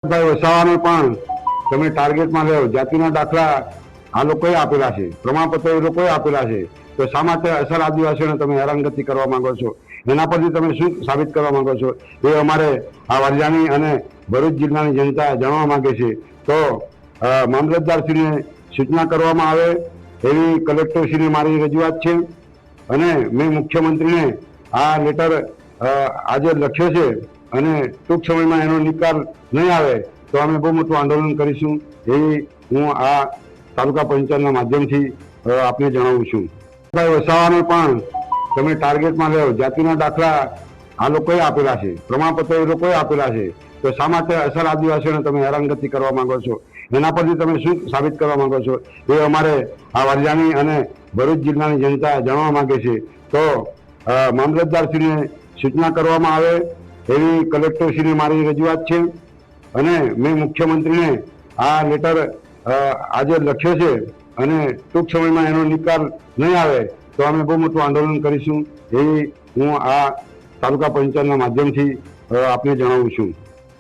ભાઈ વસાવાને પણ તમે ટાર્ગેટમાં લ્યો। જાતિના દાખલા આ લોકોએ આપેલા છે, પ્રમાણપત્રો એ લોકોએ આપેલા છે, તો શા માટે અસલ આદિવાસીઓને તમે હેરાનગતિ કરવા માંગો છો? એના પરથી તમે શું સાબિત કરવા માંગો છો એ અમારે આ વાલિયાની અને ભરૂચ જિલ્લાની જનતા જાણવા માંગે છે। તો મામલતદારશ્રીને સૂચના કરવામાં આવે એવી કલેક્ટરશ્રીને મારી રજૂઆત છે અને મેં મુખ્યમંત્રીને આ લેટર આજે લખ્યો છે અને ટૂંક સમયમાં એનો નિકાલ નહીં આવે તો અમે બહુ મોટું આંદોલન કરીશું એવી હું આ તાલુકા પંચાયતના માધ્યમથી આપને જણાવું છું। ભાઈ વસાવાને પણ તમે ટાર્ગેટમાં લ્યો। જાતિના દાખલા આ લોકોએ આપેલા છે, પ્રમાણપત્રો એ લોકોએ આપેલા છે, તો શા માટે અસલ આદિવાસીઓને તમે હેરાનગતિ કરવા માંગો છો? એના પરથી તમે શું સાબિત કરવા માંગો છો એ અમારે આ વાલિયાની અને ભરૂચ જિલ્લાની જનતા જાણવા માંગે છે। તો મામલતદારશ્રીને સૂચના કરવામાં આવે એવી કલેક્ટરશ્રીને મારી રજૂઆત છે અને મેં મુખ્યમંત્રીને આ લેટર આજે લખ્યો છે અને ટૂંક સમયમાં એનો નિકાલ નહીં આવે તો અમે બહુ મોટું આંદોલન કરીશું એવી હું આ તાલુકા પંચાયતના માધ્યમથી આપને જણાવું છું।